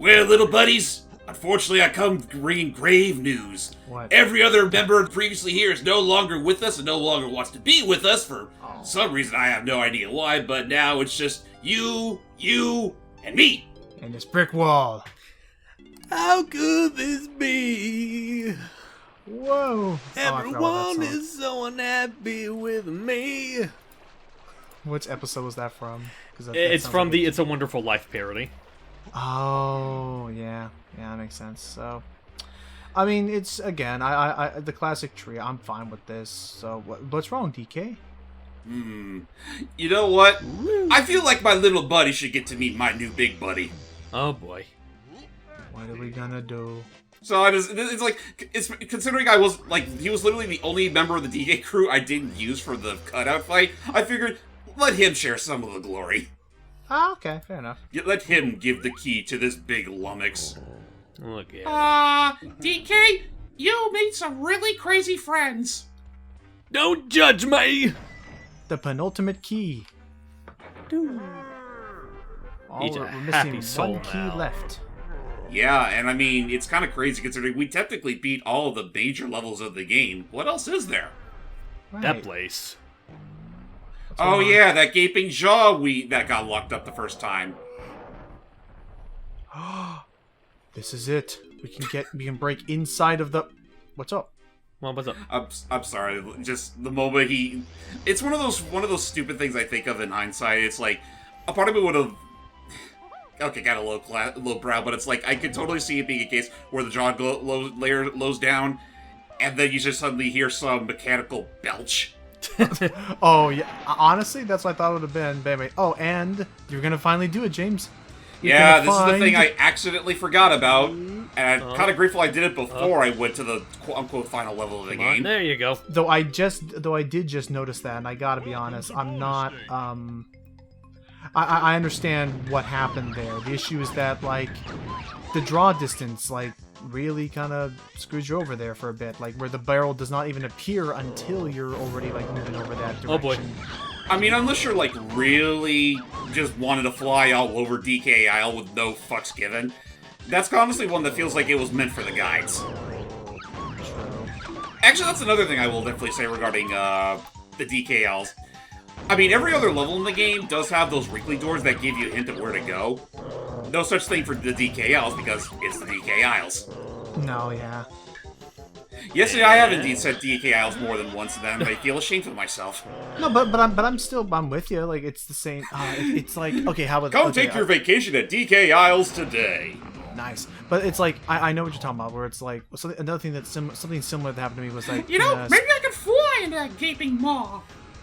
Well, little buddies, unfortunately I come bringing grave news. What? Every other member previously here is no longer with us and no longer wants to be with us for some reason. I have no idea why, but now it's just you, and me. And this brick wall. How could this be? Whoa. Everyone is so unhappy with me. Which episode was that from? It's from the It's a Wonderful Life parody. Oh, yeah. Yeah, that makes sense. So, I mean, it's, again, I the classic tree. I'm fine with this. So, what's wrong, DK? You know what? I feel like my little buddy should get to meet my new big buddy. Oh boy. What are we gonna do? So it's considering I was he was literally the only member of the DK crew I didn't use for the cutout fight. I figured let him share some of the glory. Ah, okay, fair enough. Let him give the key to this big lummox. Look at DK, you made some really crazy friends. Don't judge me! The penultimate key. He's a we're happy missing soul one key now. left. Yeah, and I mean, it's kind of crazy considering we technically beat all of the major levels of the game. What else is there? Right. That place. Oh yeah, that gaping jaw that got locked up the first time. This is it. We can break inside of the. What's up? Well, what's up? I'm sorry. Just the moment it's one of those stupid things I think of in hindsight. It's like a part of me would have. Okay, got a low brow, but it's like I could totally see it being a case where the jaw layer lows down, and then you just suddenly hear some mechanical belch. Oh yeah. Honestly, that's what I thought it would have been. Baby. Oh, and you're gonna finally do it, James. Yeah, this is the thing I accidentally forgot about, and I'm kind of grateful I did it before I went to the quote-unquote final level of the game. There you go. Though I did just notice that, and I gotta be honest, I'm not, I understand what happened there. The issue is that, like, the draw distance, like, really kind of screws you over there for a bit, like, where the barrel does not even appear until you're already, like, moving over that direction. Oh boy. I mean, unless you're, like, really just wanted to fly all over DK Isle with no fucks given, that's honestly one that feels like it was meant for the guides. Actually, that's another thing I will definitely say regarding, the DK Isles. I mean, every other level in the game does have those wrinkly doors that give you a hint of where to go. No such thing for the DK Isles, because it's the DK Isles. No, yeah. Yes, I have indeed said DK Isles more than once, and then I feel ashamed of myself. No, but I'm with you. Like, it's the same. It's like, okay, how about Come take your vacation at DK Isles today. Nice, but it's like I know what you're talking about. Where it's like another thing that's something similar that happened to me was like, maybe I could fly into that gaping maw.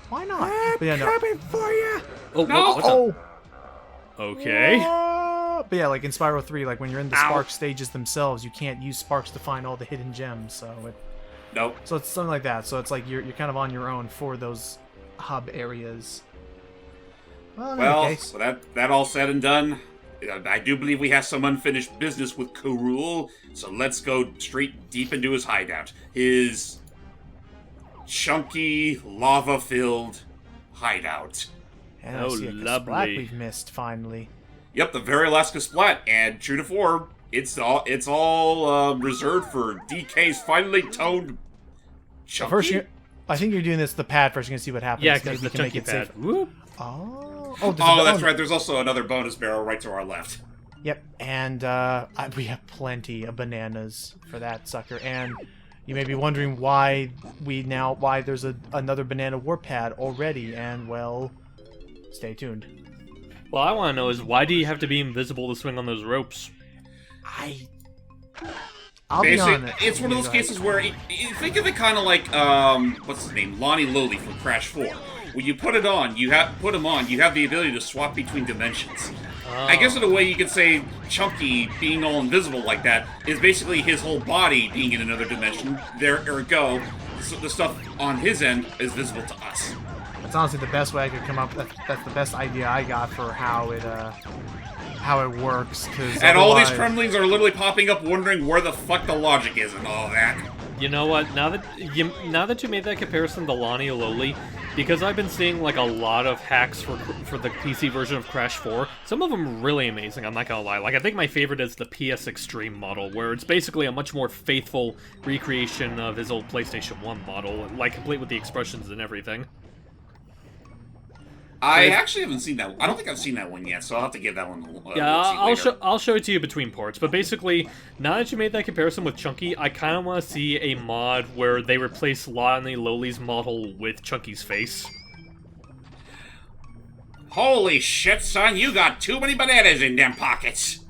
Why not? But yeah, no. Coming for you. Oh, No. what's up? Okay. But yeah, like in Spyro 3, like when you're in the Spark stages themselves, you can't use Sparks to find all the hidden gems. Nope. So it's something like that. So it's like you're kind of on your own for those hub areas. Well, so that all said and done, I do believe we have some unfinished business with Kurul, so let's go straight deep into his hideout. His chunky, lava-filled hideout. And Oh, I see a lovely. Kasplat we've missed finally. Yep, the very last Kasplat, and true to form, it's all reserved for DK's finely toned chunky. First, I think you're doing this the pad first. You're gonna see what happens. Yeah, Maybe because the we can make chunky it pad. safe. Whoop. Oh, That's right. There's also another bonus barrel right to our left. Yep, and we have plenty of bananas for that sucker. And you may be wondering why there's another banana warp pad already. And well, stay tuned. Well, I want to know is why do you have to be invisible to swing on those ropes? I'll be honest. It's one of those cases where you think of it kind of like what's his name, Lonnie Lowly from Crash 4. When you put him on, you have the ability to swap between dimensions. I guess in a way you could say Chunky being all invisible like that is basically his whole body being in another dimension. There we go. So the stuff on his end is visible to us. That's honestly the best way I could come up. That's the best idea I got for how it works. And all these Kremlings are literally popping up, wondering where the fuck the logic is and all that. You know what? Now that you made that comparison to Lonnie Lowly, because I've been seeing like a lot of hacks for the PC version of Crash 4. Some of them really amazing, I'm not gonna lie. Like, I think my favorite is the PS Extreme model, where it's basically a much more faithful recreation of his old PlayStation 1 model, like complete with the expressions and everything. I actually haven't seen that. I don't think I've seen that one yet, so I'll have to give that one a Yeah, look-see I'll show it to you between ports. But basically, now that you made that comparison with Chunky, I kind of want to see a mod where they replace Lonnie Lowly's model with Chunky's face. Holy shit, son! You got too many bananas in them pockets.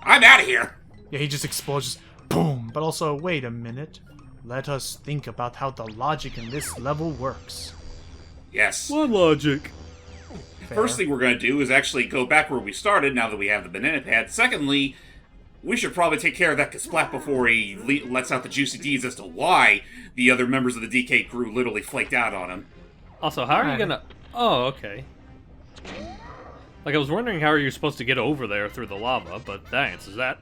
I'm out of here. Yeah, he just explodes, just boom. But also, wait a minute. Let us think about how the logic in this level works. Yes. What logic? Fair. First thing we're going to do is actually go back where we started now that we have the banana pad. Secondly, we should probably take care of that Kasplat before he lets out the juicy deeds as to why the other members of the DK crew literally flaked out on him. Also, how are you Alright. gonna... Oh, okay. Like, I was wondering how you're supposed to get over there through the lava, but that answers that.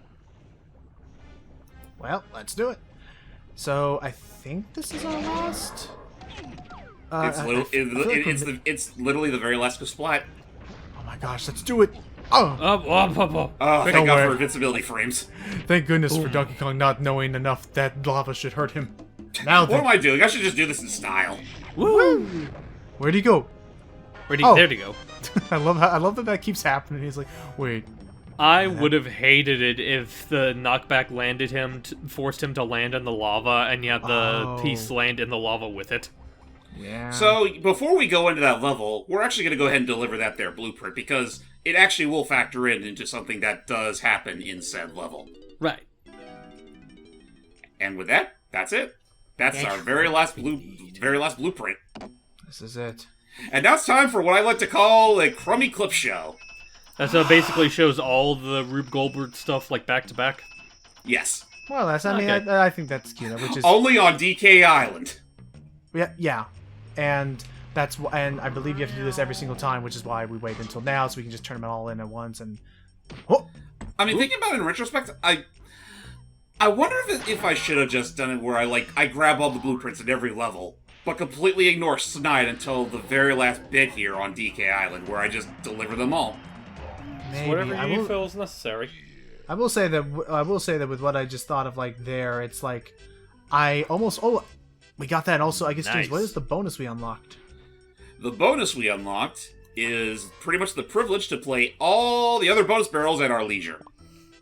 Well, let's do it. So, I think this is our last... It's literally the very last Kasplat. Oh my gosh, let's do it! Oh! Oh, thank Don't God worry. for invincibility frames. Thank goodness for Donkey Kong not knowing enough that lava should hurt him. Now What then, am I doing? I should just do this in style. Woo! where'd he go? There you go. I love that keeps happening. He's like, wait, I would have hated it if the knockback landed him, forced him to land in the lava, and yet the piece land in the lava with it. yeah. So, before we go into that level, we're actually going to go ahead and deliver that there blueprint, because it actually will factor into something that does happen in said level. Right. And with that, that's it. That's our very last blueprint. This is it. And now it's time for what I like to call a crummy clip show. That basically shows all the Rube Goldberg stuff, like, back to back. Yes. Well, Okay. I think that's cute. Which is Only on DK Island. yeah, and and I believe you have to do this every single time, which is why we wait until now so we can just turn them all in at once. And oh, I mean, thinking about it in retrospect, I wonder if I should have just done it where I grab all the blueprints at every level, but completely ignore Snide until the very last bit here on DK Island, where I just deliver them all. maybe Whatever I you will. feel is necessary. I will say that with what I just thought of there, it's like I almost we got that. And also, I guess James, Nice. what is the bonus we unlocked? The bonus we unlocked is pretty much the privilege to play all the other bonus barrels at our leisure.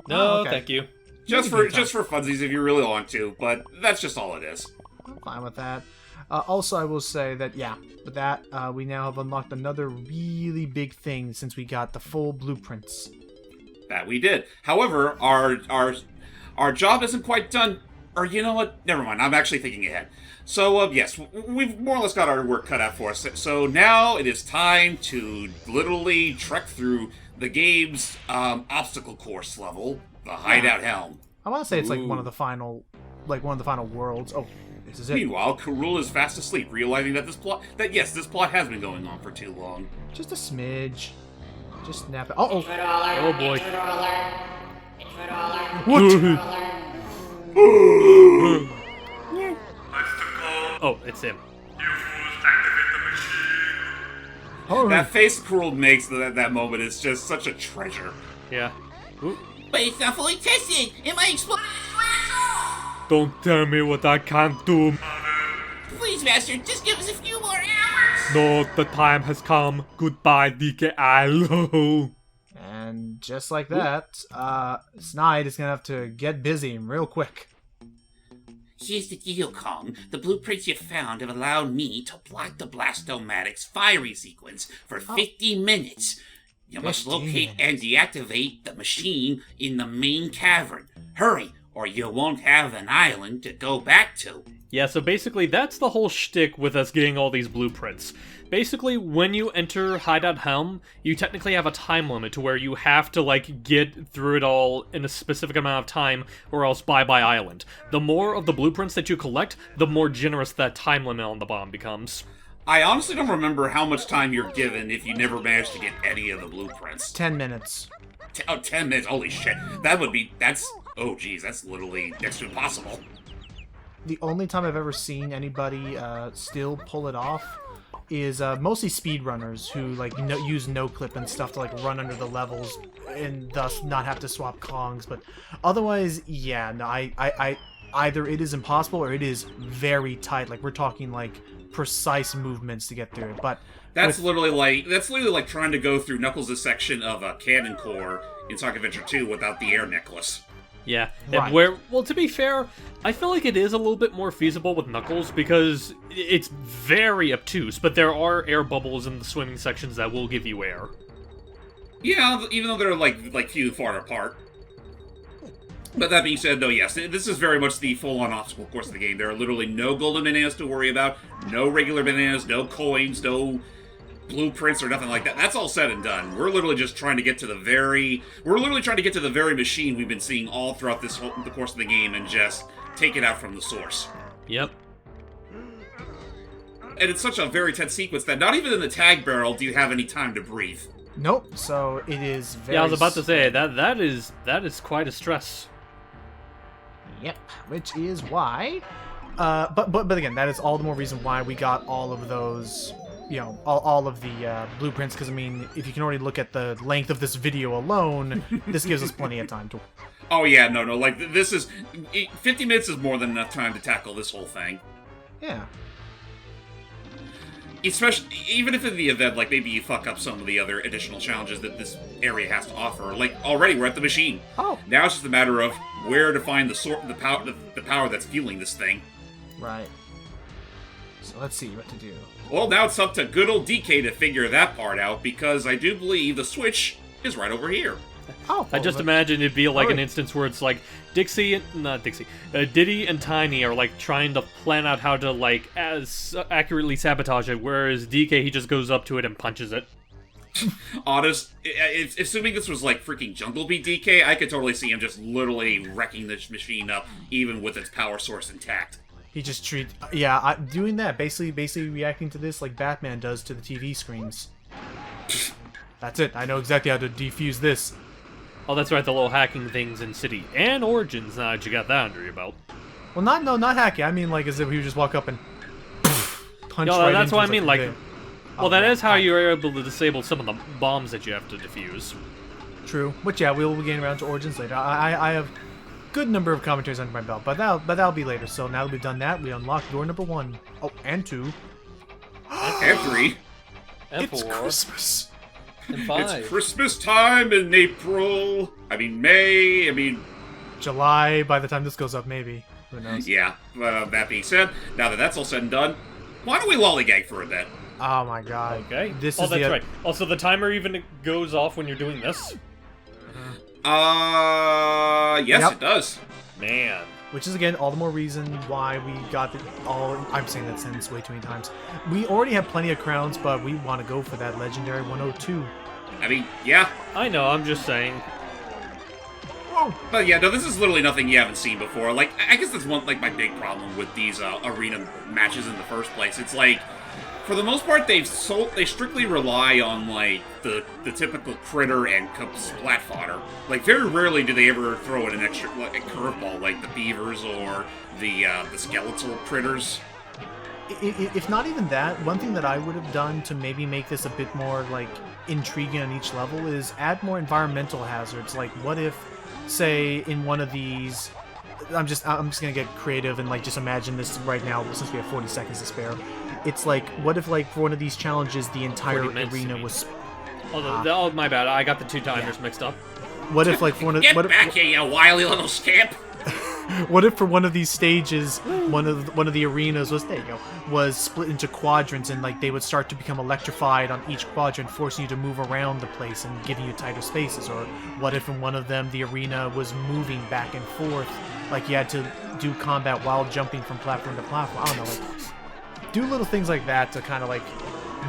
No, Oh, okay. thank you. Just Maybe for funsies if you really want to, but that's just all it is. I'm fine with that. Also, I will say that, yeah, with that, we now have unlocked another really big thing since we got the full blueprints. That we did. However, our job isn't quite done. Or you know what? Never mind. I'm actually thinking ahead. So, yes, we've more or less got our work cut out for us. So now it is time to literally trek through the game's obstacle course level, the Hideout Helm. I want to say it's like one of the final worlds. Oh, this is it. Meanwhile, Karul is fast asleep, realizing that this plot has been going on for too long. Just a smidge. Just snap it. Oh, Oh boy. Oh, it's him. oh. That face Karul makes at that moment is just such a treasure. Yeah. Ooh. But it's not fully tested. It might explode. Don't tell me what I can't do. Please, Master, just give us a few more hours. No, the time has come. Goodbye, DKI. And just like that, Snide is gonna have to get busy real quick. Here's the deal, Kong. The blueprints you found have allowed me to block the Blastomatic's firing sequence for 50 minutes. You must 50 locate and deactivate the machine in the main cavern. Hurry, or you won't have an island to go back to. Yeah, so basically that's the whole shtick with us getting all these blueprints. Basically, when you enter Hideout Helm, you technically have a time limit to where you have to, like, get through it all in a specific amount of time, or else bye-bye island. The more of the blueprints that you collect, the more generous that time limit on the bomb becomes. I honestly don't remember how much time you're given if you never manage to get any of the blueprints. 10 minutes. 10 minutes, holy shit. Oh geez, that's literally next to impossible. The only time I've ever seen anybody still pull it off is mostly speedrunners who like use no clip and stuff to like run under the levels and thus not have to swap Kongs. But otherwise, yeah, no, I either it is impossible or it is very tight. Like we're talking like precise movements to get through it. But That's literally like trying to go through Knuckles' section of Cannon Core in Sonic Adventure 2 without the air necklace. Yeah, Right. and well, to be fair, I feel like it is a little bit more feasible with Knuckles because it's very obtuse, but there are air bubbles in the swimming sections that will give you air. Yeah, even though they're like few and far apart. But that being said, though, yes, this is very much the full-on obstacle course of the game. There are literally no golden bananas to worry about, no regular bananas, no coins, no blueprints or nothing like that. That's all said and done. We're literally just trying to get to the very machine we've been seeing all throughout the course of the game and just take it out from the source. Yep. And it's such a very tense sequence that not even in the tag barrel do you have any time to breathe. nope. So it is very. Yeah, I was about to say that is quite a stress. Yep, which is why. But again, that is all the more reason why we got all of those, you know, all of the blueprints. Because I mean, if you can already look at the length of this video alone, this gives us plenty of time to. Oh yeah, no, like this is 50 minutes is more than enough time to tackle this whole thing. Yeah. Especially, even if in the event, like, maybe you fuck up some of the other additional challenges that this area has to offer. Like, already we're at the machine. Oh. Now it's just a matter of where to find the power that's fueling this thing. Right. So let's see what to do. Well, now it's up to good old DK to figure that part out, because I do believe the switch is right over here. Oh. I just imagine it'd be like an instance where it's like Diddy and Tiny are like trying to plan out how to like as accurately sabotage it, whereas DK he just goes up to it and punches it. Assuming this was like freaking Jungle Beat DK, I could totally see him just literally wrecking this machine up, even with its power source intact. He just doing that, basically reacting to this like Batman does to the TV screens. That's it. I know exactly how to defuse this. Oh, that's right, the little hacking things in City and Origins. Now that you got that under your belt. Well, not hacking. I mean, like as if he would just walk up and punch. No, right that's into what I us mean. like, Like, okay. well, that is how you're able to disable some of the bombs that you have to defuse. True. But yeah, we'll be getting around to Origins later. I have good number of commentaries under my belt, but that'll be later. So now that we've done that, we unlock door number 1. Oh, and 2. And 3. And It's 4. Christmas. And 5. It's Christmas time in May. July. By the time this goes up, maybe. Who knows? Yeah, that being said, now that that's all said and done, why don't we lollygag for a bit? Oh my God. Okay. This Oh, is that's the right. Also, the timer even goes off when you're doing this. Yes, Yep. it does. Man. Which is again all the more reason why we got I'm saying that sentence way too many times. We already have plenty of crowns, but we want to go for that legendary 102. I mean, yeah. I know, I'm just saying. Whoa! But yeah, no, this is literally nothing you haven't seen before. Like, I guess that's one, like, my big problem with these arena matches in the first place. It's like, for the most part, they strictly rely on, like, the typical critter and splat fodder. Like, very rarely do they ever throw in an extra, like, a curveball, like the beavers or the skeletal critters. If not even that, one thing that I would have done to maybe make this a bit more, like, intriguing on each level is add more environmental hazards. Like, what if, say, in one of these... I'm just gonna get creative and, like, just imagine this right now, since we have 40 seconds to spare. It's like, what if, like, for one of these challenges, the entire 40 minutes, arena you mean. was... Oh, my bad. I got the two timers mixed up. What if, like, for one of... Get what if- back here, you wily little scamp! What if for one of these stages, one of the arenas was split into quadrants, and like they would start to become electrified on each quadrant, forcing you to move around the place and giving you tighter spaces? Or what if in one of them the arena was moving back and forth, like you had to do combat while jumping from platform to platform? I don't know, like do little things like that to kind of like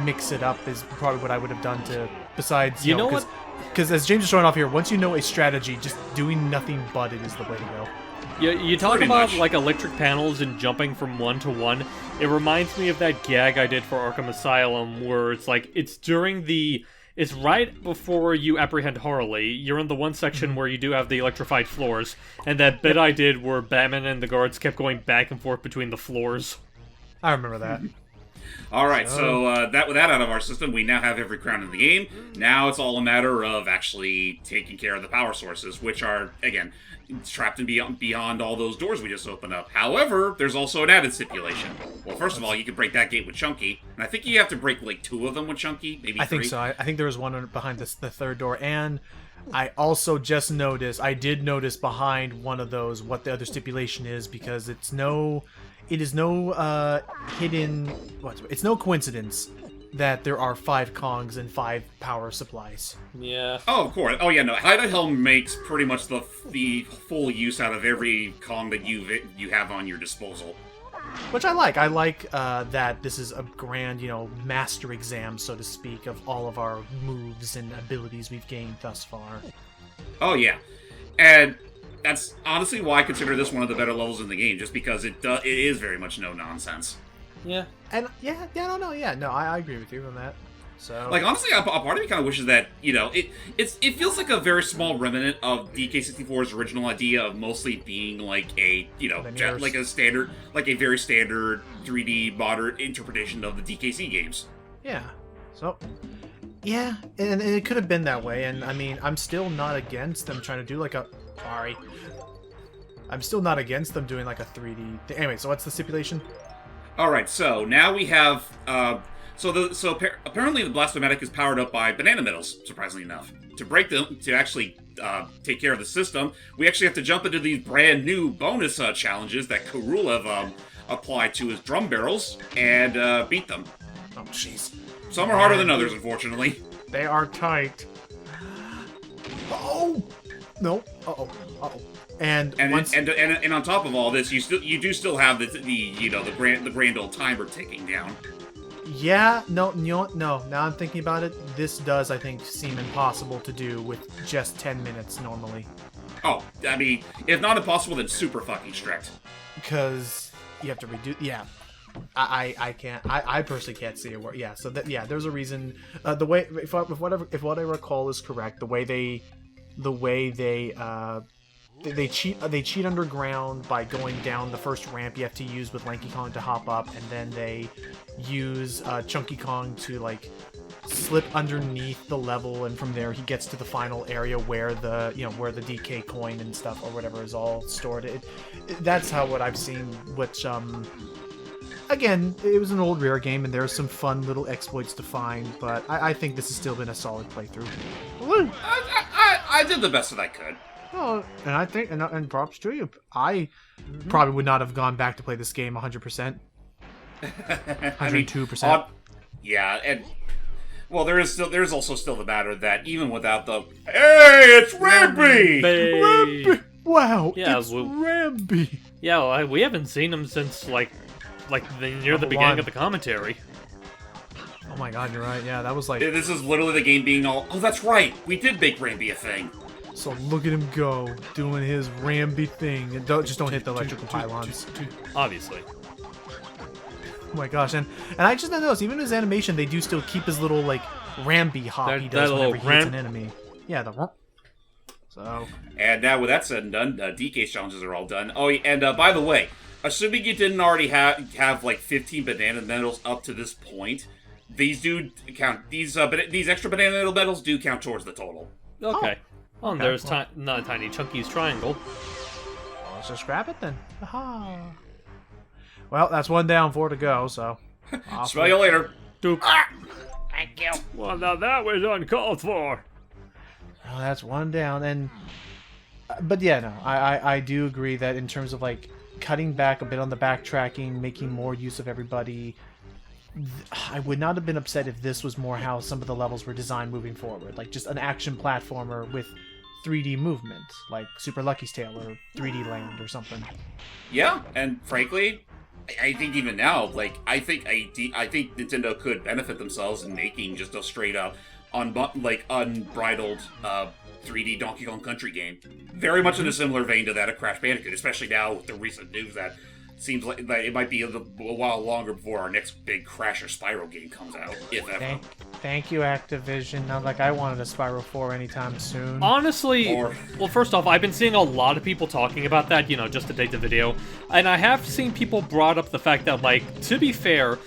mix it up is probably what I would have done to. Besides, You know what? Because as James is showing off here, once you know a strategy, just doing nothing but it is the way to go. You talk Pretty about much. like electric panels and jumping from one to one. It reminds me of that gag I did for Arkham Asylum, where it's like it's right before you apprehend Harley. You're in the one section where you do have the electrified floors, and that bit I did where Batman and the guards kept going back and forth between the floors. I remember that. All right, so that with that out of our system, we now have every crown in the game. Now it's all a matter of actually taking care of the power sources, which are, again, trapped in beyond all those doors we just opened up. However, there's also an added stipulation. Well, first of all, you can break that gate with Chunky, and I think you have to break like 2 of them with Chunky, maybe 3. I think so. I think there was one behind the third door, and I also just noticed. I did notice behind one of those what the other stipulation is, because it is no hidden. It's no coincidence that there are 5 Kongs and 5 power supplies. Yeah. Oh, of course. Oh, yeah, no. Hideout Helm makes pretty much the full use out of every Kong that you have on your disposal. Which I like. I like that this is a grand, master exam, so to speak, of all of our moves and abilities we've gained thus far. Oh, yeah. And that's honestly why I consider this one of the better levels in the game, just because it is very much no-nonsense. Yeah. And, I agree with you on that. So, like, honestly, a part of me kind of wishes that, it feels like a very small remnant of DK64's original idea of mostly being like a, like a very standard 3D modern interpretation of the DKC games. Yeah. So, yeah, and it could have been that way, and I mean, I'm still not against them trying to do like a... Sorry. I'm still not against them doing like a 3D... Anyway, so what's the stipulation? Alright, so now we have... apparently the Blastomatic is powered up by banana metals, surprisingly enough. To break them, to actually take care of the system, we actually have to jump into these brand new bonus challenges that Kurulev applied to his drum barrels and beat them. Oh, jeez. Some are harder than others, unfortunately. They are tight. Oh! No. Uh-oh. Uh-oh. And on top of all this, you do still have the grand old timer ticking down. Yeah, no. Now I'm thinking about it. This does, I think, seem impossible to do with just 10 minutes normally. Oh, I mean, if not impossible, then super fucking strict. Because you have to redo. Yeah, I can't. I personally can't see it work. Yeah, so there's a reason. The way if what I recall is correct, the way they cheat underground by going down the first ramp you have to use with Lanky Kong to hop up, and then they use Chunky Kong to like slip underneath the level, and from there he gets to the final area where the where the DK coin and stuff or whatever is all stored. That's what I've seen. Which again, it was an old Rare game, and there's some fun little exploits to find, but I think this has still been a solid playthrough. I did the best that I could. Oh, and I think, and props to you. I probably would not have gone back to play this game 100%. 102%. Yeah, and well, there's also still the matter that even without the hey, it's Rambi! Rambi! Wow, yeah, it's Rambi! Yeah, we haven't seen him since near the beginning of the commentary. Oh my god, you're right. Yeah, that was like... This is literally the game being all, oh, that's right, we did make Rambi a thing. So look at him go, doing his Rambi thing. And don't hit the electrical pylons. Obviously. Oh my gosh, and I just noticed, even in his animation, they do still keep his little, like, Rambi hop he does whenever he hits an enemy. Yeah, the... So... And now with that said and done, DK challenges are all done. Oh, and by the way, assuming you didn't already have like 15 banana medals up to this point, these do count. These extra banana medals do count towards the total. Okay. Oh, and there's not a tiny Chunky's triangle. Well, let's just grab it then. Aha. Well, that's one down, 4 to go, so... Smell you later. Doop. Thank you. Well, now that was uncalled for. Well, that's one down, and... but yeah, no, I do agree that in terms of, like, cutting back a bit on the backtracking, making more use of everybody... I would not have been upset if this was more how some of the levels were designed moving forward. Like, just an action platformer with 3D movement, like Super Lucky's Tale or 3D Land or something. Yeah, and frankly, I think even now, like, I think Nintendo could benefit themselves in making just a straight up, unbridled 3D Donkey Kong Country game. Very much in a similar vein to that of Crash Bandicoot, especially now with the recent news that seems like it might be a while longer before our next big Crash or Spyro game comes out, if ever. Thank you, Activision. Not like I wanted a Spyro 4 anytime soon. Honestly, well, first off, I've been seeing a lot of people talking about that, just to date the video, and I have seen people brought up the fact that, like, to be fair,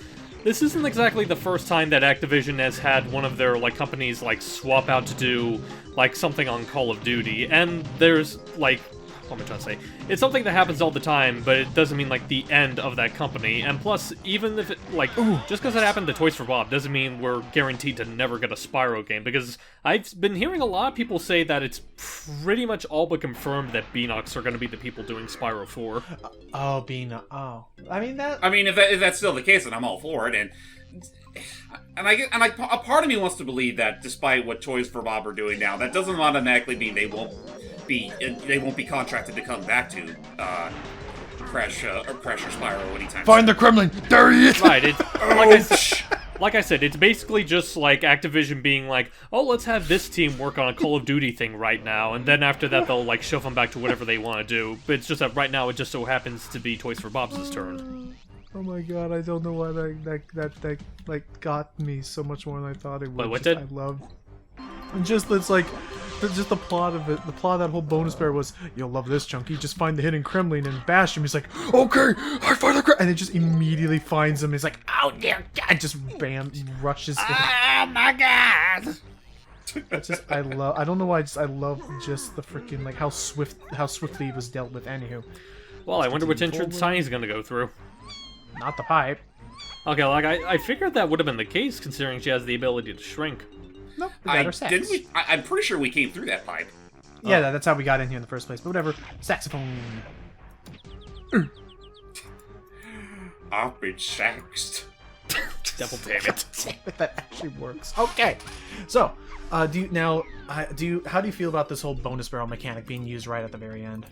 this isn't exactly the first time that Activision has had one of their, like, companies, like, swap out to do, like, something on Call of Duty, and there's, like, what am I trying to say? It's something that happens all the time, but it doesn't mean, like, the end of that company, and plus, even if it, like, just because it happened to Toys for Bob doesn't mean we're guaranteed to never get a Spyro game, because I've been hearing a lot of people say that it's pretty much all but confirmed that Beanox are going to be the people doing Spyro 4. Oh, Beanox. Oh. I mean, that... I mean, if that's still the case, then I'm all for it, and a part of me wants to believe that despite what Toys for Bob are doing now, that doesn't automatically mean they won't be contracted to come back to Crash or Spyro anytime. Find the Kremlin! There he is! Right, it's like I said, it's basically just like Activision being like, oh, let's have this team work on a Call of Duty thing right now, and then after that they'll like shove them back to whatever they want to do. But it's just that right now it just so happens to be Toys for Bob's turn. Oh my god, I don't know why that like got me so much more than I thought it would. Wait, what did? I love. And just it's like just the plot of it. The plot of that whole bonus bear was, you'll love this, Chunky. Just find the hidden Kremlin and bash him. He's like, okay, I find the Kremlin, and it just immediately finds him. He's like, oh dear God, just bam, rushes. Oh my god! I love. I don't know why. I love just the freaking like how swiftly it was dealt with. Anywho. Well, I wonder which entrance Tiny's gonna go through. Not the pipe. Okay, like I figured that would have been the case considering she has the ability to shrink. Nope, sex. I'm pretty sure we came through that pipe. Yeah, that's how we got in here in the first place. But whatever. Saxophone. I've been saxed. Devil damn it. That actually works. Okay. So, how do you feel about this whole bonus barrel mechanic being used right at the very end?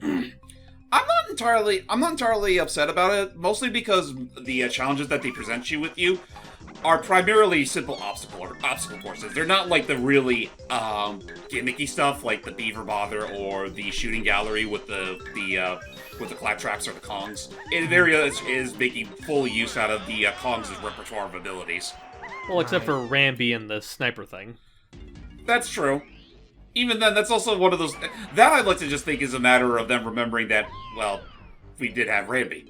I'm not entirely upset about it, mostly because the challenges that they present you are primarily simple obstacle courses. They're not like the really gimmicky stuff like the Beaver Bother or the shooting gallery with the claptraps or the Kongs. It very is making full use out of the Kongs' repertoire of abilities. Well, except for Rambi and the sniper thing. That's true. Even then, that's also one of those... That I'd like to just think is a matter of them remembering that, well, we did have Rambi.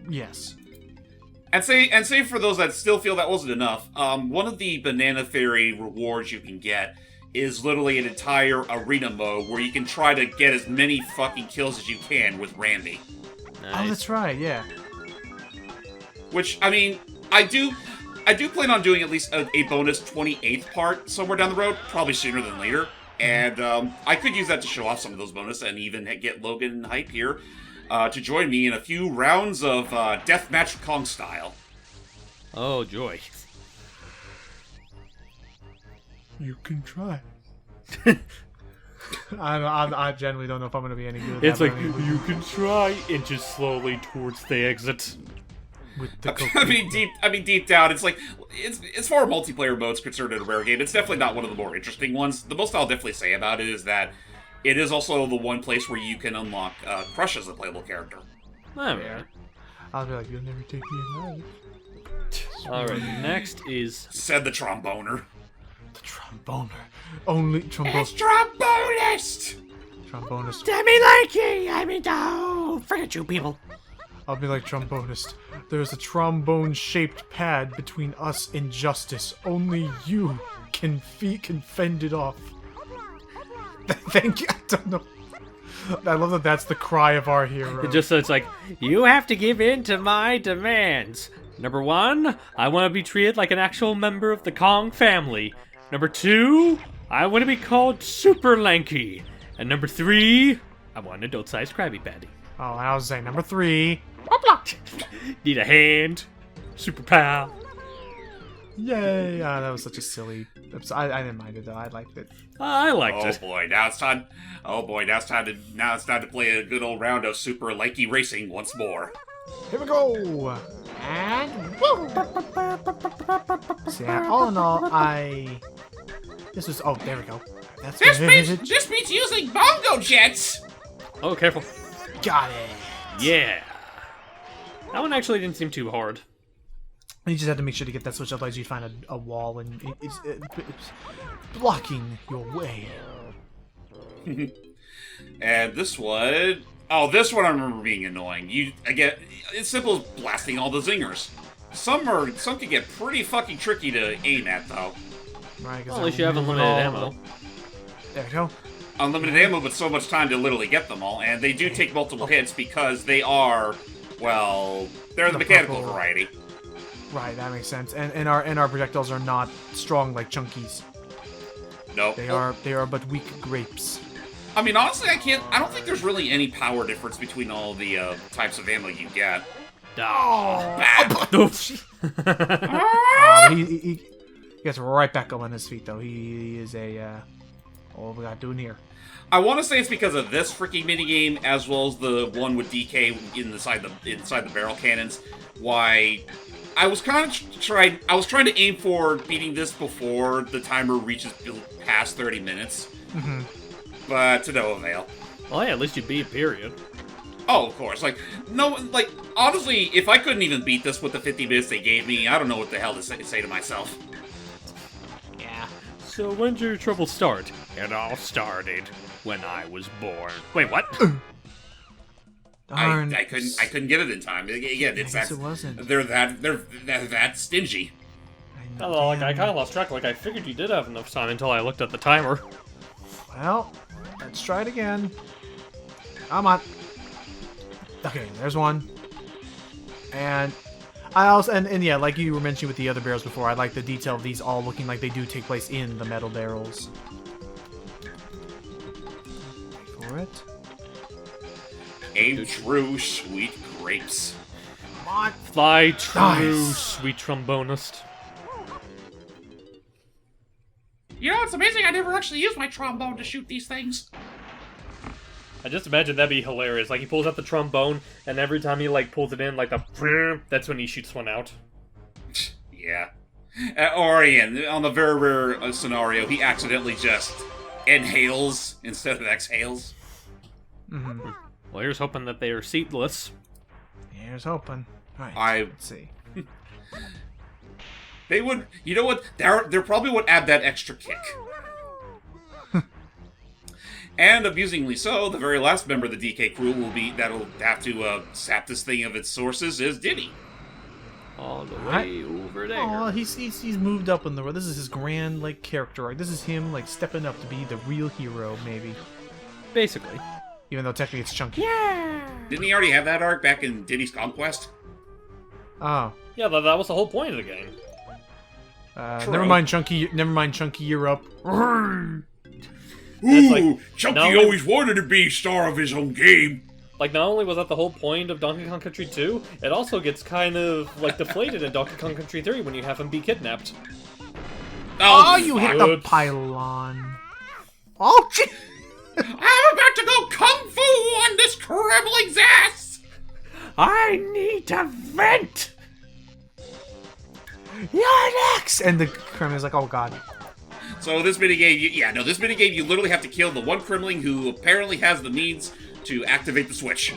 Yes. And say for those that still feel that wasn't enough, one of the Banana Fairy rewards you can get is literally an entire arena mode where you can try to get as many fucking kills as you can with Rambi. Nice. Oh, that's right, yeah. Which, I mean, I do plan on doing at least a bonus 28th part somewhere down the road, probably sooner than later. And I could use that to show off some of those bonus and even get Logan hype here to join me in a few rounds of Deathmatch Kong style. Oh, joy. You can try. I generally don't know if I'm going to be any good at It's that, like, you can try, inches slowly towards the exit. with the I mean, deep down, it's like as far as multiplayer mode's concerned in a rare game, it's definitely not one of the more interesting ones. The most I'll definitely say about it is that it is also the one place where you can unlock Crush as a playable character. Alright. I'll be like, you'll never take me alive. Alright, next is... Said the tromboner. The tromboner. Only trombone. It's trombonist! Trombonist. Demi Likey! I mean, oh, forget you people. I'll be like trombonist. There's a trombone-shaped pad between us and justice. Only you can fend it off. Thank you. I don't know. I love that that's the cry of our hero. It's like, you have to give in to my demands. Number 1, I want to be treated like an actual member of the Kong family. Number 2, I want to be called Super Lanky. And number 3, I want an adult-sized Krabby Patty. Oh, I was saying number 3. Need a hand. Super pal. Yay! That was such a silly episode. I didn't mind it though. I liked it. I liked it. Boy, now it's time. Oh boy, now it's time to play a good old round of Super Likey Racing once more. Here we go! And woo! So yeah, all in all, this was. Oh, there we go. That's This good. beats using bongo jets. Oh, careful. Got it. Yeah. That one actually didn't seem too hard. You just had to make sure to get that switch, otherwise you'd find a wall and it's blocking your way. And this one... Oh, this one I remember being annoying. It's simple as blasting all the zingers. Some can get pretty fucking tricky to aim at, though. Right, Well, at least you have unlimited ammo. There we go. Unlimited ammo, but so much time to literally get them all, and they do take multiple hits because they are, well, they're the mechanical purple. variety. Right, that makes sense. And our projectiles are not strong like chunkies. Nope. They are but weak grapes. I mean, honestly, I don't think there's really any power difference between all the types of ammo you get. He gets right back up on his feet, though. He is a, what we got doing here? I want to say it's because of this freaking minigame, as well as the one with DK inside the barrel cannons. Why, I was kind of trying to aim for beating this before the timer reaches past 30 minutes. Mm-hmm. But to no avail. Well, yeah, at least you beat, period. Oh, of course. Honestly, if I couldn't even beat this with the 50 minutes they gave me, I don't know what the hell to say to myself. Yeah. So when did your trouble start? It all started when I was born. Wait, what? Darn. I couldn't get it in time. Again, I guess it wasn't. they're that stingy. Oh, I kind of lost track. I figured you did have enough time until I looked at the timer. Well, let's try it again. Come on. Okay, there's one. And I also, and yeah, like you were mentioning with the other barrels before, I like the detail of these all looking like they do take place in the metal barrels. Wait for it. Aim true, sweet grapes. Come on. Fly true, Nice. sweet trombonist. You know, it's amazing I never actually used my trombone to shoot these things. I just imagine that'd be hilarious. He pulls out the trombone, and every time he, pulls it in, that's when he shoots one out. Yeah. Or again, on the very rare scenario, he accidentally just inhales instead of exhales. Mm-hmm. Well, here's hoping that they are seatless. Here's hoping. Alright, let's see. They would, you know what? They probably would add that extra kick. And amusingly so, the very last member of the DK crew that'll have to sap this thing of its sources is Diddy. All the way over there. Oh, he's moved up in the world. This is his grand character arc. This is him stepping up to be the real hero, maybe. Basically. Even though technically it's Chunky. Didn't he already have that arc back in Diddy's Conquest? Oh. Yeah, that was the whole point of the game. Never mind, Chunky. Never mind, Chunky. You're up. Ooh, Chunky always wanted to be star of his own game. Not only was that the whole point of Donkey Kong Country 2, it also gets kind of, deflated in Donkey Kong Country 3 when you have him be kidnapped. Oh, you hit the pylon. Oh, gee. I'm about to go kung fu on this Kremling's ass! I need to vent! You're next! And the Kremling's like, oh god. So this minigame, this minigame, you literally have to kill the one Kremling who apparently has the means to activate the switch.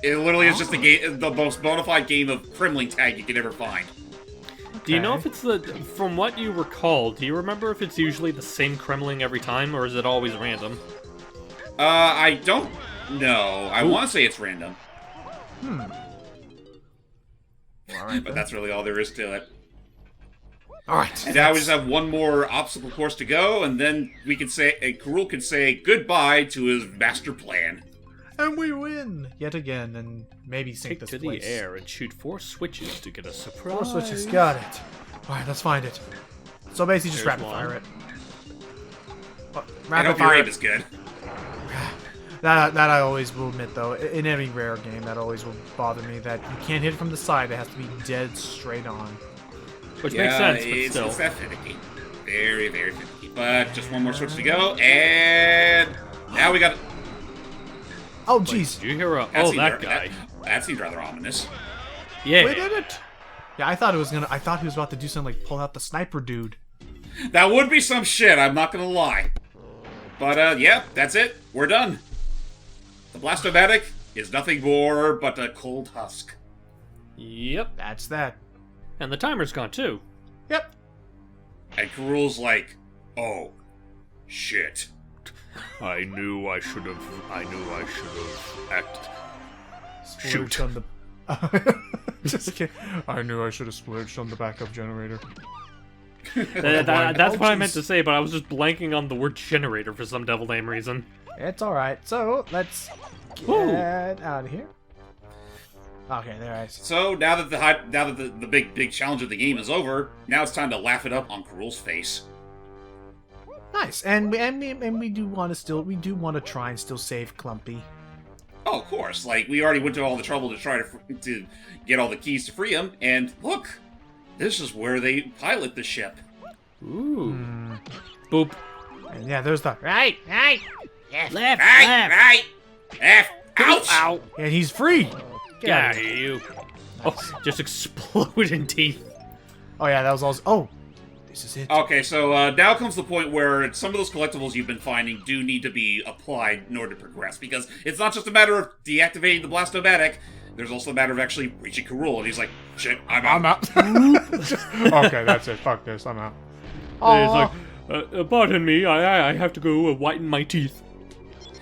It literally is just the most bona fide game of Kremling tag you can ever find. Do you know if it's from what you recall, do you remember if it's usually the same Kremling every time, or is it always random? I don't know. I want to say it's random. Alright, but that's really all there is to it. Alright. And now we just have one more obstacle course to go, and then we can say, Karul can say goodbye to his master plan. And we win! Yet again, and maybe sink Take this to place. the air and shoot 4 switches to get a surprise. 4 switches, got it. Alright, let's find it. So basically just There's rapid fire it. I Rapid hope your fire aim is good. That I always will admit, though, in every rare game, that always will bother me, that you can't hit it from the side, it has to be dead straight on. Which makes sense, but it's, still. it's that finicky. Very, very finicky. But just one more switch to go, and now we got it. Oh, jeez. Did you hear that guy? That seemed rather ominous. Yeah. We did it! Yeah, I thought he was about to do something like pull out the sniper dude. That would be some shit, I'm not gonna lie. But, yeah, that's it. We're done. The Blastomatic is nothing more but a cold husk. Yep. That's that. And the timer's gone, too. Yep. And Karul's like, oh, shit. I knew I should have acted. Shoot. On the... Just kidding. I knew I should have splurged on the backup generator. That's what I meant to say, but I was just blanking on the word generator for some devil name reason. It's alright. So, let's get out of here. Okay, there I see. So now that the big challenge of the game is over, now it's time to laugh it up on Cruel's face. Nice. And we do want to try and still save Clumpy. Oh, of course. Like, we already went to all the trouble to try to get all the keys to free him, and look, this is where they pilot the ship. Ooh. Boop. And yeah, there's the Right. Left. Right. F. Ouch! Ow. and he's free. Get Yeah, out of here. you. Oh, just exploding teeth. Oh yeah, that was all. Oh, this is it. Okay, so now comes the point where some of those collectibles you've been finding do need to be applied in order to progress, because it's not just a matter of deactivating the Blastomatic, there's also a matter of actually reaching Karul, and he's like, shit, I'm out. Okay, that's it. Fuck this. I'm out. He's like, pardon me, I have to go whiten my teeth.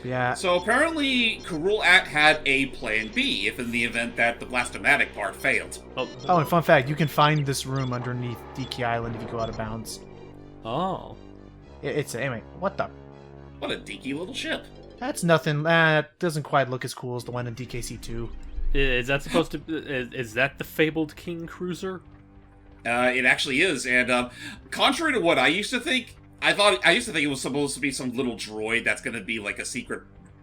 Yeah. So apparently, Karul had a plan B if in the event that the Blastomatic part failed. Oh, and fun fact, you can find this room underneath Diki Island if you go out of bounds. Oh. It's anyway. What the? What a dinky little ship. That's nothing. That doesn't quite look as cool as the one in DKC2. Is that supposed to... Is that the fabled King Cruiser? It actually is, and contrary to what I used to think, I used to think it was supposed to be some little droid that's going to be like a secret,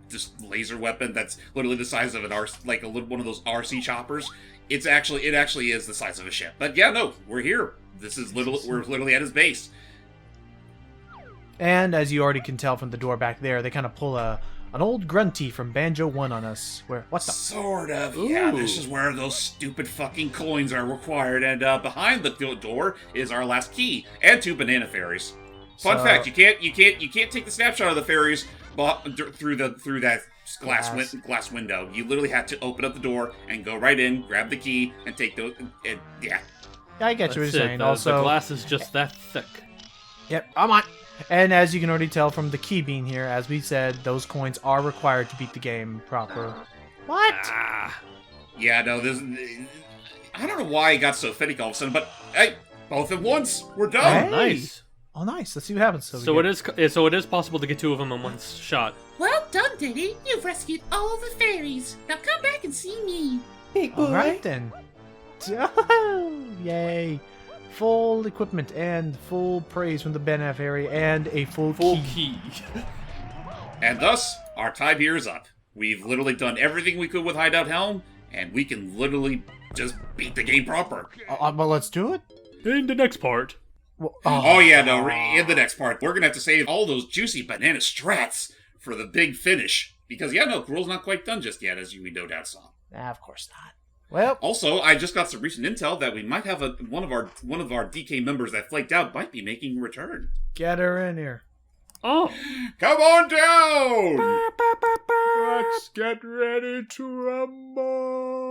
just laser weapon that's literally the size of an one of those RC choppers. It actually is the size of a ship. But yeah, no, we're here. We're literally at his base. And as you already can tell from the door back there, they kind of pull an old grunty from Banjo 1 on us. Where what the? Sort of. Yeah, this is where those stupid fucking coins are required, and behind the door is our last key and 2 banana fairies. Fun fact: you can't take the snapshot of the fairies through that glass window. You literally have to open up the door and go right in, grab the key, and take those. And, yeah. I get what you're saying. The glass is just that thick. Yep, I'm on. And as you can already tell from the key being here, as we said, those coins are required to beat the game proper. What? Yeah, no, I don't know why it got so finicky all of a sudden, but hey, both at once, we're done. Hey. Nice. Oh, nice. Let's see what happens. So it is possible to get 2 of them in one shot. Well done, Diddy. You've rescued all the fairies. Now come back and see me. Big boy. All right then. Yay! Full equipment and full praise from the Banana Fairy and a full key. And thus, our time here is up. We've literally done everything we could with Hideout Helm, and we can literally just beat the game proper. Well, let's do it. In the next part. Well, Oh yeah, no, in the next part, we're gonna have to save all those juicy banana strats for the big finish. Because yeah, no, Karul's not quite done just yet, as you no doubt saw. Of course not. Well, Also, I just got some recent intel that we might have one of our DK members that flaked out might be making a return. get her in here. Oh. Come on down! Let's get ready to rumble.